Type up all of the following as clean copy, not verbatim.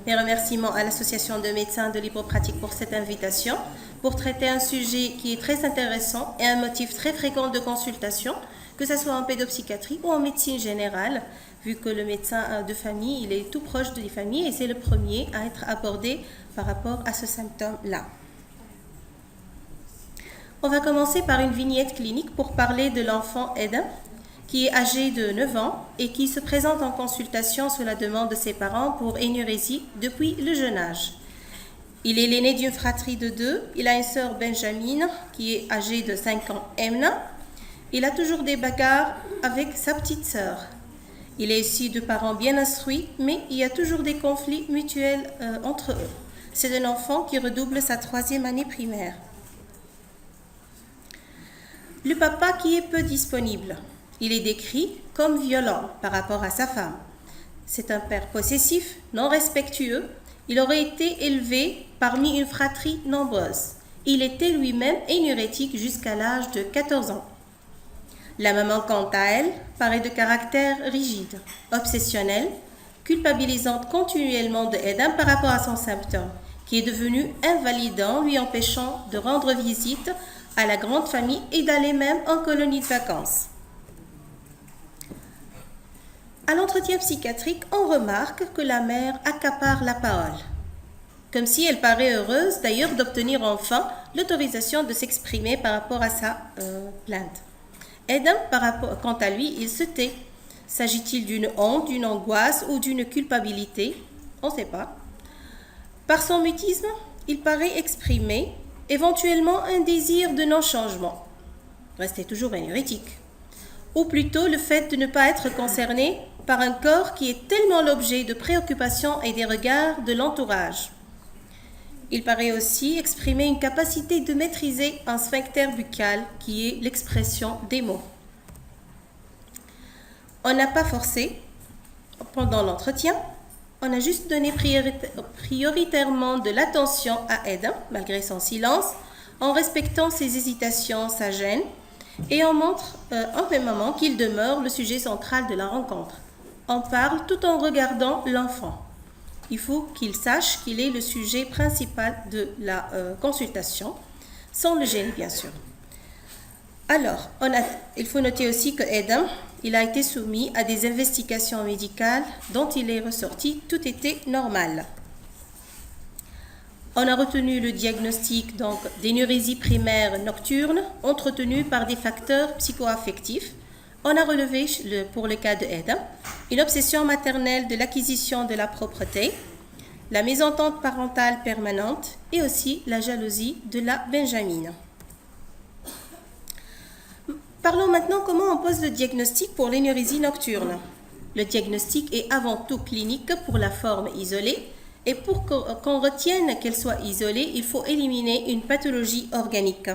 Mes remerciements à l'Association de médecins de libre pratique pour cette invitation pour traiter un sujet qui est très intéressant et un motif très fréquent de consultation, que ce soit en pédopsychiatrie ou en médecine générale, vu que le médecin de famille, il est tout proche des familles et c'est le premier à être abordé par rapport à ce symptôme-là. On va commencer par une vignette clinique pour parler de l'enfant Eden, qui est âgé de 9 ans et qui se présente en consultation sous la demande de ses parents pour énurésie depuis le jeune âge. Il est l'aîné d'une fratrie de 2. Il a une sœur Benjamin qui est âgée de 5 ans, Emna. Il a toujours des bagarres avec sa petite sœur. Il est issu de parents bien instruits, mais il y a toujours des conflits mutuels entre eux. C'est un enfant qui redouble sa 3e année primaire. Le papa qui est peu disponible. Il est décrit comme violent par rapport à sa femme. C'est un père possessif, non respectueux. Il aurait été élevé parmi une fratrie nombreuse. Il était lui-même énurétique jusqu'à l'âge de 14 ans. La maman, quant à elle, paraît de caractère rigide, obsessionnelle, culpabilisante continuellement de Eden par rapport à son symptôme, qui est devenu invalidant, lui empêchant de rendre visite à la grande famille et d'aller même en colonie de vacances. À l'entretien psychiatrique, on remarque que la mère accapare la parole, comme si elle paraît heureuse d'ailleurs d'obtenir enfin l'autorisation de s'exprimer par rapport à sa plainte. Eden, quant à lui, il se tait. S'agit-il d'une honte, d'une angoisse ou d'une culpabilité? On ne sait pas. Par son mutisme, il paraît exprimer éventuellement un désir de non-changement. Rester toujours énurétique. Ou plutôt le fait de ne pas être concerné par un corps qui est tellement l'objet de préoccupations et des regards de l'entourage. Il paraît aussi exprimer une capacité de maîtriser un sphincter buccal qui est l'expression des mots. On n'a pas forcé pendant l'entretien, on a juste donné prioritairement de l'attention à Eden, malgré son silence, en respectant ses hésitations, sa gêne, et on montre en même moment qu'il demeure le sujet central de la rencontre. On parle tout en regardant l'enfant. Il faut qu'il sache qu'il est le sujet principal de la consultation, sans le gêner bien sûr. Alors, il faut noter aussi que Eden, il a été soumis à des investigations médicales dont il est ressorti tout était normal. On a retenu le diagnostic d'énurésie primaire nocturne entretenue par des facteurs psychoaffectifs. On a relevé, pour le cas de Eden, une obsession maternelle de l'acquisition de la propreté, la mésentente parentale permanente et aussi la jalousie de la Benjamin. Parlons maintenant comment on pose le diagnostic pour l'énurésie nocturne. Le diagnostic est avant tout clinique pour la forme isolée et pour qu'on retienne qu'elle soit isolée, il faut éliminer une pathologie organique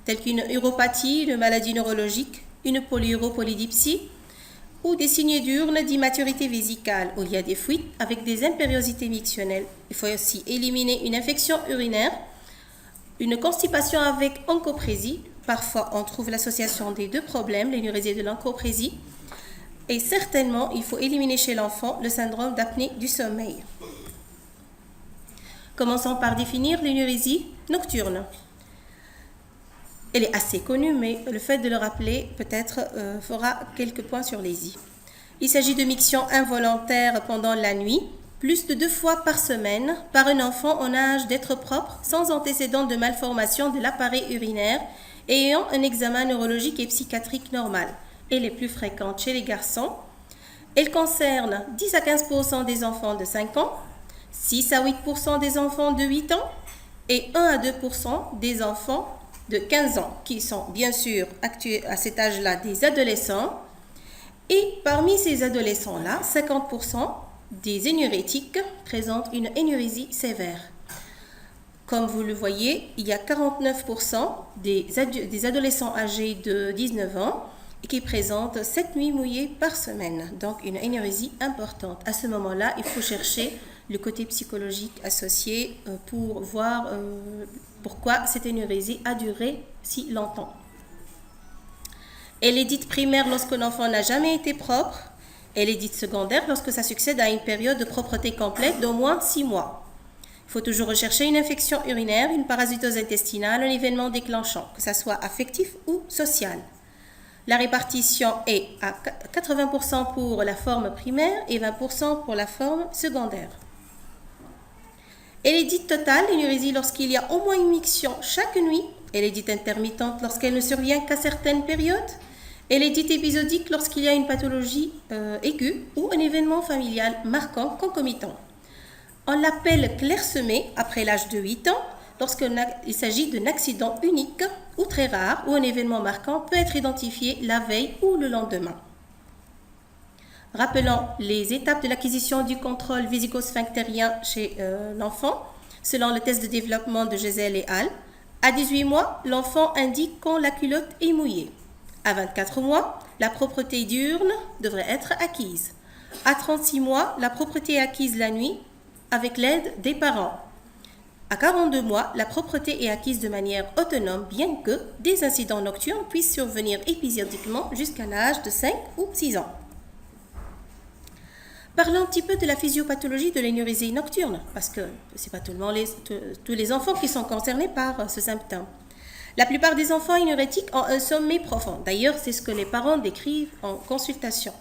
telle qu'une uropathie, une maladie neurologique, une polyuropolydipsie ou des signes diurnes d'immaturité vésicale où il y a des fuites avec des impériosités mictionnelles. Il faut aussi éliminer une infection urinaire, une constipation avec onchoprésie. Parfois, on trouve l'association des deux problèmes, l'énurésie et de l'onchoprésie. Et certainement, il faut éliminer chez l'enfant le syndrome d'apnée du sommeil. Commençons par définir l'énurésie nocturne. Elle est assez connue, mais le fait de le rappeler peut-être fera quelques points sur les i. Il s'agit de mictions involontaires pendant la nuit, plus de 2 fois par semaine, par un enfant en âge d'être propre, sans antécédent de malformation de l'appareil urinaire et ayant un examen neurologique et psychiatrique normal. Elle est plus fréquente chez les garçons. Elle concerne 10 à 15% des enfants de 5 ans, 6 à 8% des enfants de 8 ans et 1 à 2% des enfants de 15 ans, qui sont bien sûr à cet âge-là des adolescents. Et parmi ces adolescents-là, 50% des énurétiques présentent une énurésie sévère. Comme vous le voyez, il y a 49% des adolescents âgés de 19 ans qui présentent 7 nuits mouillées par semaine, donc une énurésie importante. À ce moment-là, il faut chercher le côté psychologique associé pour voir pourquoi cette énurésie a duré si longtemps. Elle est dite primaire lorsque l'enfant n'a jamais été propre, Elle est dite secondaire lorsque ça succède à une période de propreté complète d'au moins 6 mois. Il faut toujours rechercher une infection urinaire, une parasitose intestinale, un événement déclenchant, que ce soit affectif ou social. La répartition est à 80% pour la forme primaire et 20% pour la forme secondaire. Elle est dite totale, l'énurésie, lorsqu'il y a au moins une miction chaque nuit. Elle est dite intermittente lorsqu'elle ne survient qu'à certaines périodes. Elle est dite épisodique lorsqu'il y a une pathologie aiguë ou un événement familial marquant concomitant. On l'appelle clairsemée après l'âge de 8 ans lorsqu'il s'agit d'un accident unique ou très rare où un événement marquant peut être identifié la veille ou le lendemain. Rappelons les étapes de l'acquisition du contrôle vésico-sphinctérien chez l'enfant, selon le test de développement de Gesell et al. À 18 mois, l'enfant indique quand la culotte est mouillée. À 24 mois, la propreté diurne devrait être acquise. À 36 mois, la propreté est acquise la nuit avec l'aide des parents. À 42 mois, la propreté est acquise de manière autonome, bien que des incidents nocturnes puissent survenir épisodiquement jusqu'à l'âge de 5 ou 6 ans. Parlons un petit peu de la physiopathologie de l'énurésie nocturne, parce que ce n'est pas tous les enfants qui sont concernés par ce symptôme. La plupart des enfants énurétiques ont un sommeil profond. D'ailleurs, c'est ce que les parents décrivent en consultation.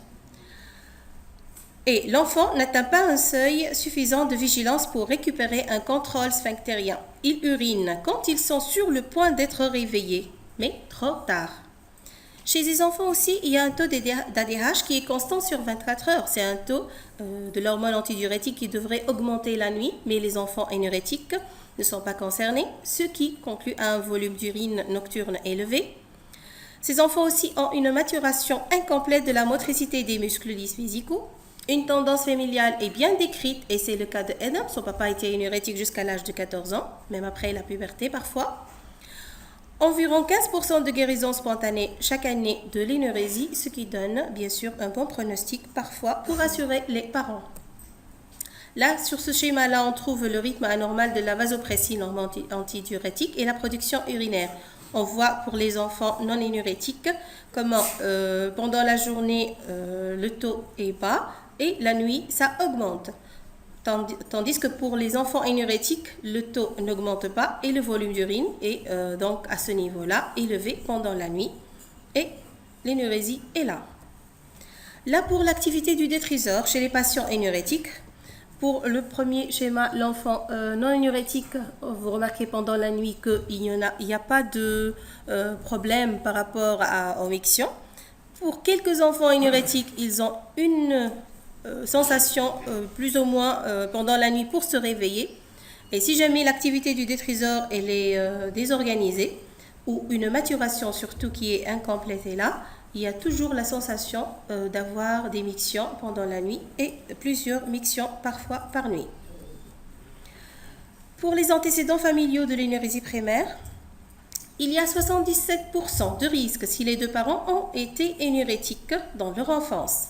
Et l'enfant n'atteint pas un seuil suffisant de vigilance pour récupérer un contrôle sphinctérien. Ils urinent quand ils sont sur le point d'être réveillés, mais trop tard. Chez les enfants aussi, il y a un taux d'ADH qui est constant sur 24 heures. C'est un taux de l'hormone antidiurétique qui devrait augmenter la nuit, mais les enfants énurétiques ne sont pas concernés, ce qui conclut à un volume d'urine nocturne élevé. Ces enfants aussi ont une maturation incomplète de la motricité des muscles lisses physicaux. Une tendance familiale est bien décrite et c'est le cas de Adam. Son papa était énurétique jusqu'à l'âge de 14 ans, même après la puberté parfois. Environ 15% de guérison spontanée chaque année de l'énurésie, ce qui donne bien sûr un bon pronostic parfois pour rassurer les parents. Là, sur ce schéma-là, on trouve le rythme anormal de la vasopressine antidiurétique et la production urinaire. On voit pour les enfants non énurétiques comment pendant la journée le taux est bas et la nuit ça augmente. Tandis que pour les enfants énurétiques, le taux n'augmente pas et le volume d'urine est donc à ce niveau-là élevé pendant la nuit et l'énurésie est là. Là pour l'activité du détriseur chez les patients énurétiques, pour le premier schéma, l'enfant non énurétique, vous remarquez pendant la nuit qu'il n'y a pas de problème par rapport aux mictions. Pour quelques enfants énurétiques, ils ont une sensation plus ou moins pendant la nuit pour se réveiller. Et si jamais l'activité du détriseur elle est désorganisée ou une maturation surtout qui est incomplète est là, il y a toujours la sensation d'avoir des mictions pendant la nuit et plusieurs mictions parfois par nuit. Pour les antécédents familiaux de l'énurésie primaire, il y a 77% de risque si les deux parents ont été énurétiques dans leur enfance.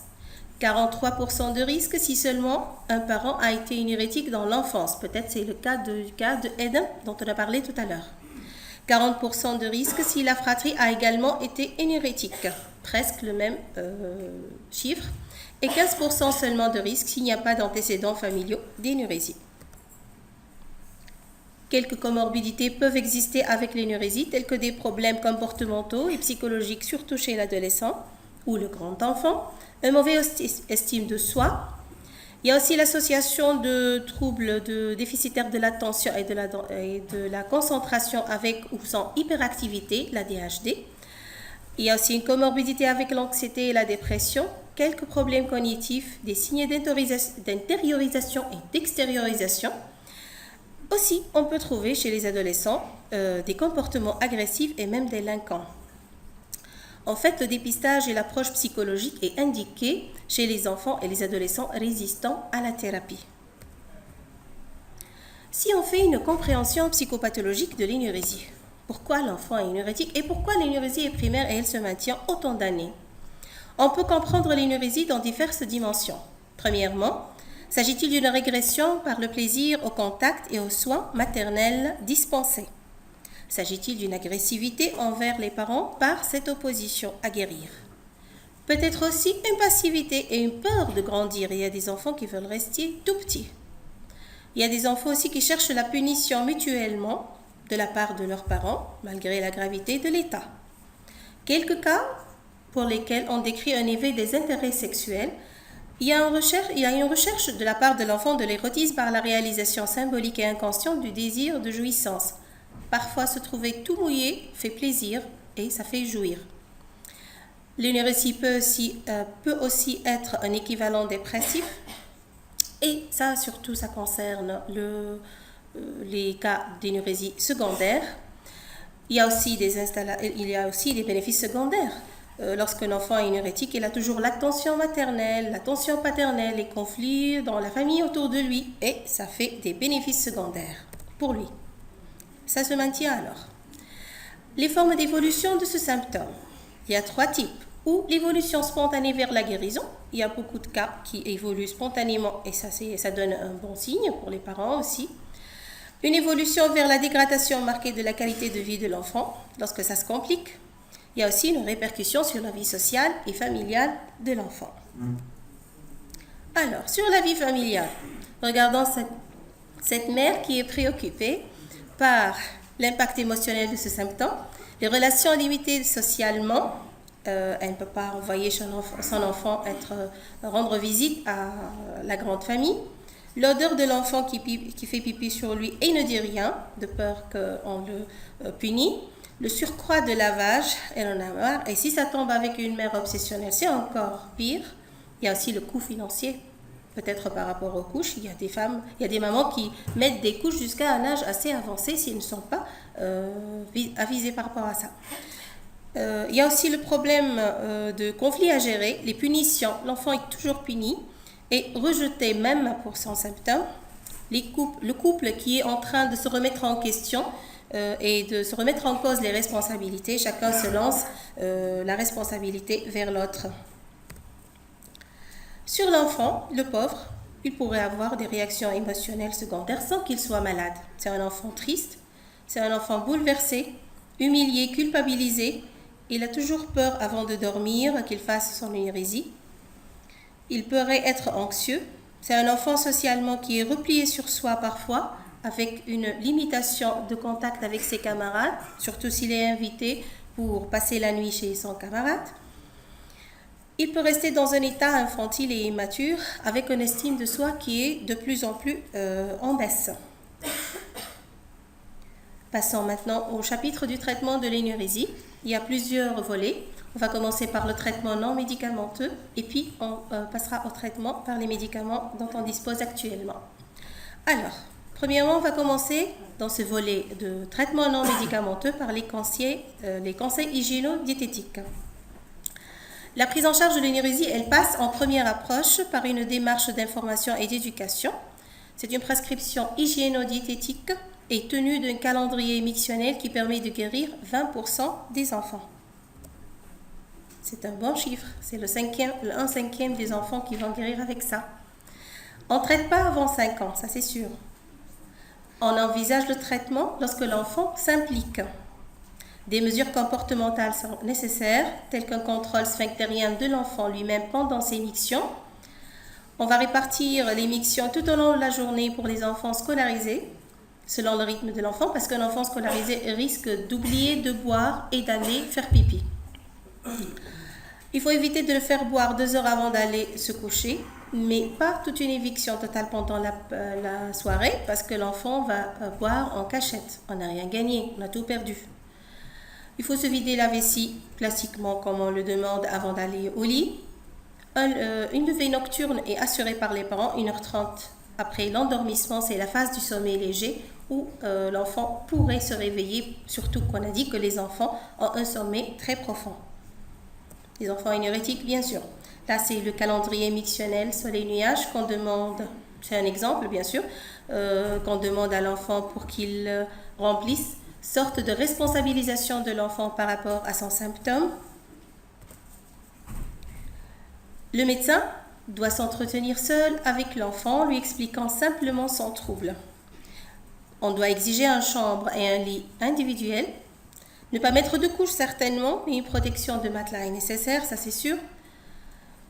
43% de risque si seulement un parent a été énurétique dans l'enfance. Peut-être c'est le cas de Eden dont on a parlé tout à l'heure. 40% de risque si la fratrie a également été énurétique, presque le même chiffre, et 15% seulement de risque s'il n'y a pas d'antécédents familiaux d'énurésie. Quelques comorbidités peuvent exister avec l'énurésie, telles que des problèmes comportementaux et psychologiques, surtout chez l'adolescent ou le grand enfant, un mauvais estime de soi. Il y a aussi l'association de troubles déficitaires de l'attention et de la concentration avec ou sans hyperactivité, l'ADHD. Il y a aussi une comorbidité avec l'anxiété et la dépression, quelques problèmes cognitifs, des signes d'intériorisation et d'extériorisation. Aussi, on peut trouver chez les adolescents des comportements agressifs et même délinquants. En fait, le dépistage et l'approche psychologique est indiquée chez les enfants et les adolescents résistants à la thérapie. Si on fait une compréhension psychopathologique de l'énurésie, pourquoi l'enfant est énurétique et pourquoi l'énurésie est primaire et elle se maintient autant d'années? On peut comprendre l'énurésie dans diverses dimensions. Premièrement, s'agit-il d'une régression par le plaisir au contact et aux soins maternels dispensés? S'agit-il d'une agressivité envers les parents par cette opposition à guérir? Peut-être aussi une passivité et une peur de grandir. Il y a des enfants qui veulent rester tout petits. Il y a des enfants aussi qui cherchent la punition mutuellement de la part de leurs parents, malgré la gravité de l'état. Quelques cas pour lesquels on décrit un éveil des intérêts sexuels. Il y a une recherche de la part de l'enfant de l'érotisme par la réalisation symbolique et inconsciente du désir de jouissance. Parfois, se trouver tout mouillé fait plaisir et ça fait jouir. L'énurésie peut aussi être un équivalent dépressif. Et ça, surtout, ça concerne les cas d'énurésie secondaire. Il y a aussi des bénéfices secondaires. Lorsqu'un enfant est énurétique, il a toujours l'attention maternelle, l'attention paternelle, les conflits dans la famille autour de lui. Et ça fait des bénéfices secondaires pour lui. Ça se maintient alors. Les formes d'évolution de ce symptôme. Il y a 3 types. Ou l'évolution spontanée vers la guérison. Il y a beaucoup de cas qui évoluent spontanément et ça donne un bon signe pour les parents aussi. Une évolution vers la dégradation marquée de la qualité de vie de l'enfant lorsque ça se complique. Il y a aussi une répercussion sur la vie sociale et familiale de l'enfant. Alors, sur la vie familiale, regardons cette mère qui est préoccupée par l'impact émotionnel de ce symptôme, les relations limitées socialement. Elle ne peut pas envoyer son enfant rendre visite à la grande famille. L'odeur de l'enfant qui fait pipi sur lui et ne dit rien, de peur qu'on le punit. Le surcroît de lavage, elle en a marre. Et si ça tombe avec une mère obsessionnelle, c'est encore pire. Il y a aussi le coût financier, peut-être par rapport aux couches. Il y a des mamans qui mettent des couches jusqu'à un âge assez avancé s'ils ne sont pas avisés par rapport à ça. Il y a aussi le problème de conflits à gérer, les punitions. L'enfant est toujours puni et rejeté même pour son symptôme. Le couple qui est en train de se remettre en question et de se remettre en cause les responsabilités. Chacun se lance la responsabilité vers l'autre. Sur l'enfant, le pauvre, il pourrait avoir des réactions émotionnelles secondaires sans qu'il soit malade. C'est un enfant triste, c'est un enfant bouleversé, humilié, culpabilisé. Il a toujours peur avant de dormir qu'il fasse son énurésie. Il pourrait être anxieux. C'est un enfant socialement qui est replié sur soi parfois, avec une limitation de contact avec ses camarades, surtout s'il est invité pour passer la nuit chez son camarade. Il peut rester dans un état infantile et immature, avec une estime de soi qui est de plus en plus en baisse. Passons maintenant au chapitre du traitement de l'énurésie. Il y a plusieurs volets. On va commencer par le traitement non médicamenteux et puis on passera au traitement par les médicaments dont on dispose actuellement. Alors, premièrement, on va commencer dans ce volet de traitement non médicamenteux par les conseils hygiéno-diététiques. La prise en charge de l'énurésie, elle passe en première approche par une démarche d'information et d'éducation. C'est une prescription hygiéno-diététique et tenue d'un calendrier mictionnel qui permet de guérir 20% des enfants. C'est un bon chiffre, c'est un cinquième des enfants qui vont guérir avec ça. On ne traite pas avant 5 ans, ça c'est sûr. On envisage le traitement lorsque l'enfant s'implique. Des mesures comportementales sont nécessaires, telles qu'un contrôle sphinctérien de l'enfant lui-même pendant ses mictions. On va répartir les mictions tout au long de la journée pour les enfants scolarisés, selon le rythme de l'enfant, parce qu'un enfant scolarisé risque d'oublier de boire et d'aller faire pipi. Il faut éviter de le faire boire 2 heures avant d'aller se coucher, mais pas toute une éviction totale pendant la soirée, parce que l'enfant va boire en cachette. On n'a rien gagné, on a tout perdu. Il faut se vider la vessie classiquement comme on le demande avant d'aller au lit. Une levée nocturne est assurée par les parents 1h30 après l'endormissement. C'est la phase du sommeil léger où l'enfant pourrait se réveiller, surtout qu'on a dit que les enfants ont un sommeil très profond. Les enfants énurétiques, bien sûr. Là, c'est le calendrier mictionnel soleil-nuage qu'on demande, c'est un exemple bien sûr, qu'on demande à l'enfant pour qu'il remplisse, sorte de responsabilisation de l'enfant par rapport à son symptôme. Le médecin doit s'entretenir seul avec l'enfant, lui expliquant simplement son trouble. On doit exiger une chambre et un lit individuel. Ne pas mettre de couche certainement, mais une protection de matelas est nécessaire, ça c'est sûr.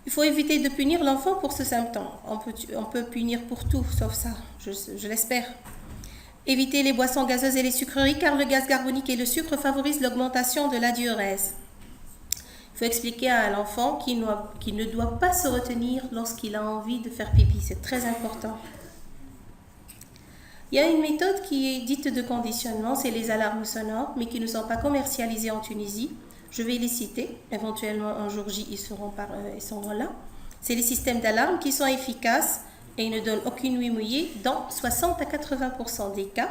Il faut éviter de punir l'enfant pour ce symptôme. On peut punir pour tout, sauf ça, je l'espère. Éviter les boissons gazeuses et les sucreries car le gaz carbonique et le sucre favorisent l'augmentation de la diurèse. Il faut expliquer à l'enfant qu'il ne doit pas se retenir lorsqu'il a envie de faire pipi. C'est très important. Il y a une méthode qui est dite de conditionnement, c'est les alarmes sonores, mais qui ne sont pas commercialisées en Tunisie. Je vais les citer. Éventuellement, un jour J, ils seront là. C'est les systèmes d'alarme qui sont efficaces et ne donnent aucune nuit mouillée dans 60 à 80% des cas.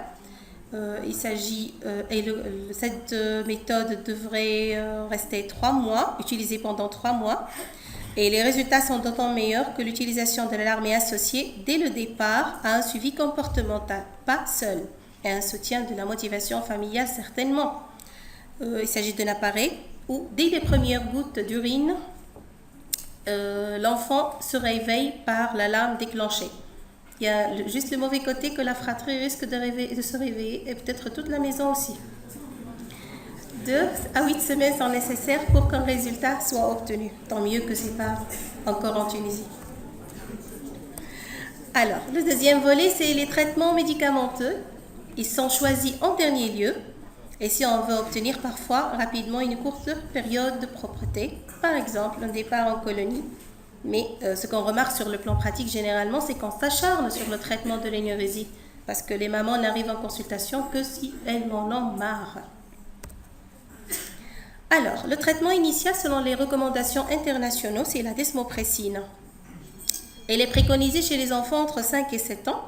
Cette méthode devrait rester 3 mois, utilisée pendant 3 mois. Et les résultats sont d'autant meilleurs que l'utilisation de l'alarme est associée dès le départ à un suivi comportemental, pas seul, et un soutien de la motivation familiale certainement. Il s'agit d'un appareil où dès les premières gouttes d'urine, l'enfant se réveille par l'alarme déclenchée. Il y a juste le mauvais côté que la fratrie risque de se réveiller et peut-être toute la maison aussi. 2 à 8 semaines sont nécessaires pour qu'un résultat soit obtenu. Tant mieux que ce n'est pas encore en Tunisie. Alors, le deuxième volet, c'est les traitements médicamenteux. Ils sont choisis en dernier lieu. Et si on veut obtenir parfois rapidement une courte période de propreté, par exemple un départ en colonie. Mais ce qu'on remarque sur le plan pratique généralement, c'est qu'on s'acharne sur le traitement de l'énurésie. Parce que les mamans n'arrivent en consultation que si elles en ont marre. Alors, le traitement initial selon les recommandations internationales, c'est la desmopressine. Elle est préconisée chez les enfants entre 5 et 7 ans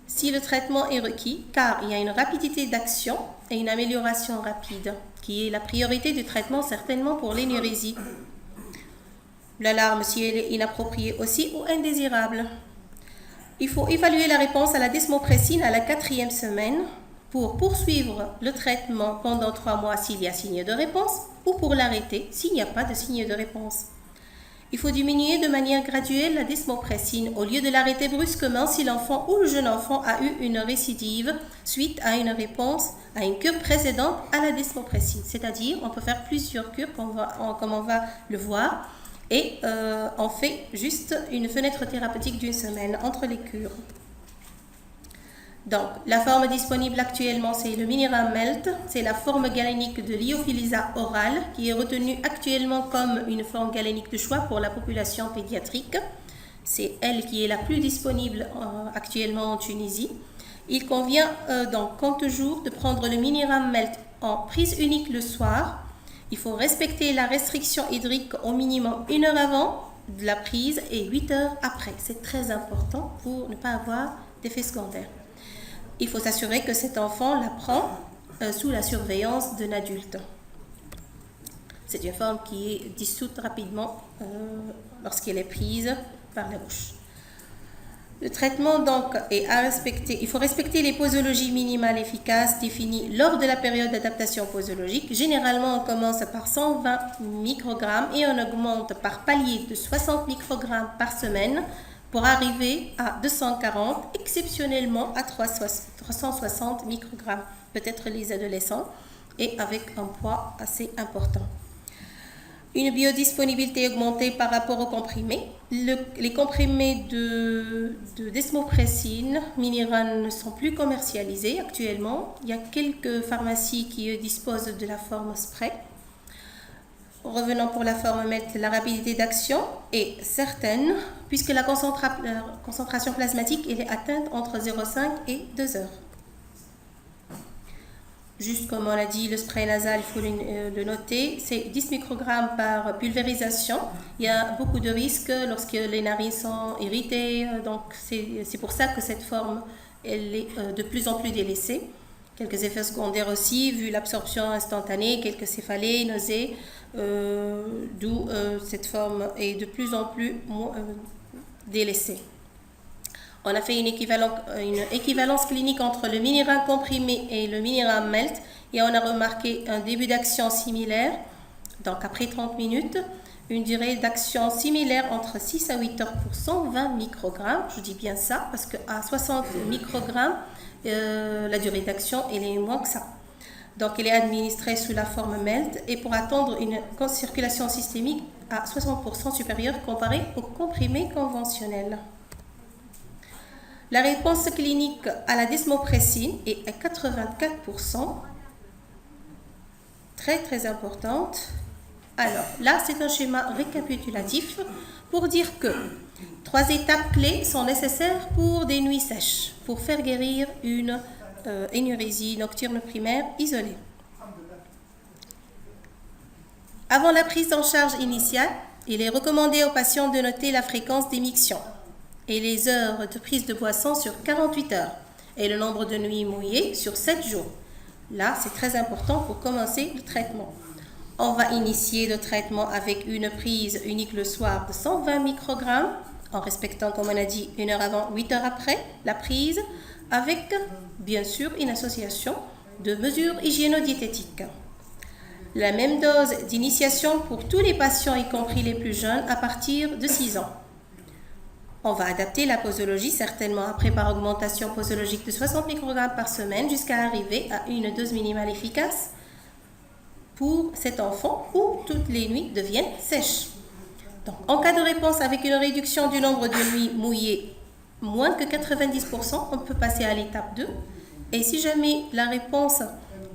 si le traitement est requis, car il y a une rapidité d'action et une amélioration rapide, qui est la priorité du traitement certainement pour l'énurésie. L'alarme si elle est inappropriée aussi ou indésirable. Il faut évaluer la réponse à la desmopressine à la 4e semaine pour poursuivre le traitement pendant 3 mois s'il y a signe de réponse ou pour l'arrêter s'il n'y a pas de signe de réponse. Il faut diminuer de manière graduelle la desmopressine au lieu de l'arrêter brusquement si l'enfant ou le jeune enfant a eu une récidive suite à une réponse à une cure précédente à la desmopressine. C'est-à-dire, on peut faire plusieurs cures comme on va le voir et on fait juste une fenêtre thérapeutique d'1 semaine entre les cures. Donc, la forme disponible actuellement, c'est le Miniram Melt. C'est la forme galénique de lyophilisa orale qui est retenue actuellement comme une forme galénique de choix pour la population pédiatrique. C'est elle qui est la plus disponible actuellement en Tunisie. Il convient donc, comme toujours, de prendre le Miniram Melt en prise unique le soir. Il faut respecter la restriction hydrique au minimum 1 heure avant de la prise et 8 heures après. C'est très important pour ne pas avoir d'effets secondaires. Il faut s'assurer que cet enfant la prend sous la surveillance d'un adulte. C'est une forme qui est dissoute rapidement lorsqu'elle est prise par la bouche. Le traitement donc est à respecter. Il faut respecter les posologies minimales efficaces définies lors de la période d'adaptation posologique. Généralement, on commence par 120 microgrammes et on augmente par palier de 60 microgrammes par semaine pour arriver à 240, exceptionnellement à 360 microgrammes, peut-être les adolescents, et avec un poids assez important. Une biodisponibilité augmentée par rapport aux comprimés. Les comprimés de desmopressine, Miniram ne sont plus commercialisés actuellement. Il y a quelques pharmacies qui disposent de la forme spray. Revenons pour la forme MET, la rapidité d'action est certaine puisque la concentration plasmatique elle est atteinte entre 0,5 et 2 heures. Juste comme on l'a dit, le spray nasal, il faut le noter, c'est 10 microgrammes par pulvérisation. Il y a beaucoup de risques lorsque les narines sont irritées, donc c'est pour ça que cette forme elle est de plus en plus délaissée. Quelques effets secondaires aussi, vu l'absorption instantanée, quelques céphalées, nausées, d'où cette forme est de plus en plus délaissée. On a fait une équivalence clinique entre le Miniram comprimé et le Miniram Melt et on a remarqué un début d'action similaire, donc après 30 minutes, une durée d'action similaire entre 6 à 8 heures pour 120 microgrammes. Je dis bien ça parce qu'à 60 microgrammes, la durée d'action elle est moins que ça. Donc, il est administré sous la forme MELT et pour atteindre une circulation systémique à 60% supérieure comparée au comprimé conventionnel. La réponse clinique à la desmopressine est à 84%. Très, très importante. Alors, là, c'est un schéma récapitulatif pour dire que 3 étapes clés sont nécessaires pour des nuits sèches, pour faire guérir une énurésie nocturne primaire isolée. Avant la prise en charge initiale, il est recommandé aux patients de noter la fréquence d'émission et les heures de prise de boisson sur 48 heures et le nombre de nuits mouillées sur 7 jours. Là, c'est très important pour commencer le traitement. On va initier le traitement avec une prise unique le soir de 120 microgrammes, en respectant, comme on a dit, 1 heure avant, 8 heures après la prise, avec, bien sûr, une association de mesures hygiéno-diététiques. La même dose d'initiation pour tous les patients, y compris les plus jeunes, à partir de 6 ans. On va adapter la posologie, certainement après par augmentation posologique de 60 microgrammes par semaine, jusqu'à arriver à une dose minimale efficace pour cet enfant où toutes les nuits deviennent sèches. Donc, en cas de réponse avec une réduction du nombre de nuits mouillées moins que 90%, on peut passer à l'étape 2. Et si jamais la réponse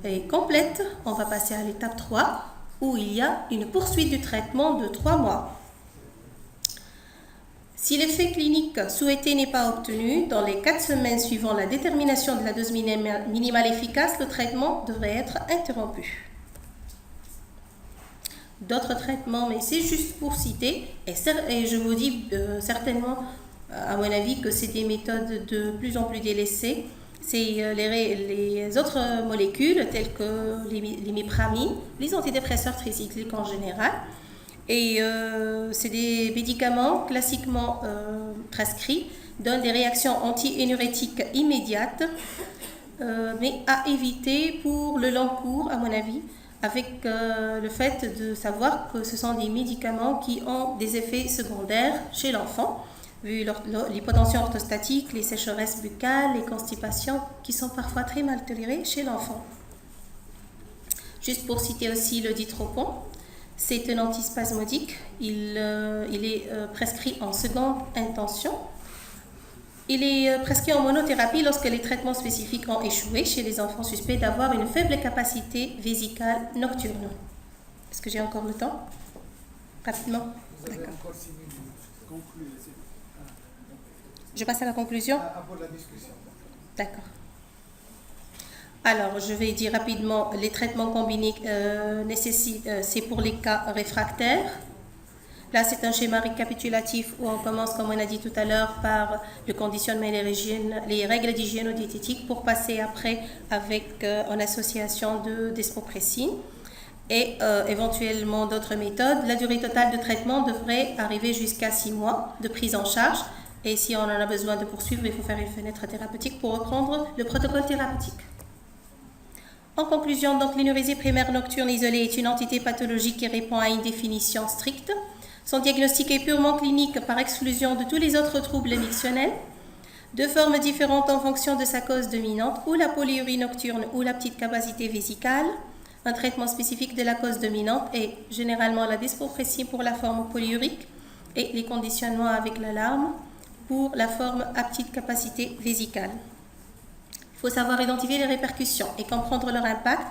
est complète, on va passer à l'étape 3 où il y a une poursuite du traitement de 3 mois. Si l'effet clinique souhaité n'est pas obtenu, dans les 4 semaines suivant la détermination de la dose minimale efficace, le traitement devrait être interrompu. D'autres traitements, mais c'est juste pour citer, et je vous dis certainement, à mon avis, que c'est des méthodes de plus en plus délaissées. C'est les autres molécules, telles que l'imipramine, les antidépresseurs tricycliques en général. Et c'est des médicaments classiquement prescrits, donnent des réactions anti-énurétiques immédiates, mais à éviter pour le long cours, à mon avis, avec le fait de savoir que ce sont des médicaments qui ont des effets secondaires chez l'enfant, vu l'hypotension orthostatique, les sécheresses buccales, les constipations, qui sont parfois très mal tolérées chez l'enfant. Juste pour citer aussi le ditropon, c'est un antispasmodique, il est prescrit en seconde intention. Il est prescrit en monothérapie lorsque les traitements spécifiques ont échoué chez les enfants suspects d'avoir une faible capacité vésicale nocturne. Est-ce que j'ai encore le temps? Rapidement. D'accord. Je passe à la conclusion? Après la discussion. D'accord. Alors, je vais dire rapidement, les traitements combinés c'est pour les cas réfractaires. Là, c'est un schéma récapitulatif où on commence, comme on a dit tout à l'heure, par le conditionnement et les règles d'hygiéno-diététique pour passer après avec en association de desmopressine et éventuellement d'autres méthodes. La durée totale de traitement devrait arriver jusqu'à 6 mois de prise en charge. Et si on en a besoin de poursuivre, il faut faire une fenêtre thérapeutique pour reprendre le protocole thérapeutique. En conclusion, donc, l'énurésie primaire nocturne isolée est une entité pathologique qui répond à une définition stricte. Son diagnostic est purement clinique par exclusion de tous les autres troubles mictionnels, de formes différentes en fonction de sa cause dominante, ou la polyurie nocturne ou la petite capacité vésicale. Un traitement spécifique de la cause dominante est généralement la desmopressine pour la forme polyurique et les conditionnements avec l'alarme pour la forme à petite capacité vésicale. Il faut savoir identifier les répercussions et comprendre leur impact,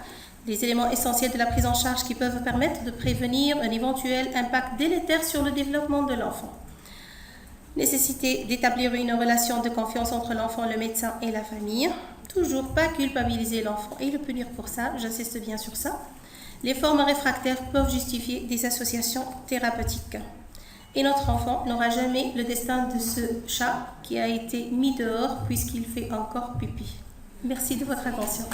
les éléments essentiels de la prise en charge qui peuvent permettre de prévenir un éventuel impact délétère sur le développement de l'enfant. Nécessité d'établir une relation de confiance entre l'enfant, le médecin et la famille. Toujours pas culpabiliser l'enfant et le punir pour ça, j'insiste bien sur ça. Les formes réfractaires peuvent justifier des associations thérapeutiques. Et notre enfant n'aura jamais le destin de ce chat qui a été mis dehors puisqu'il fait encore pipi. Merci de votre attention.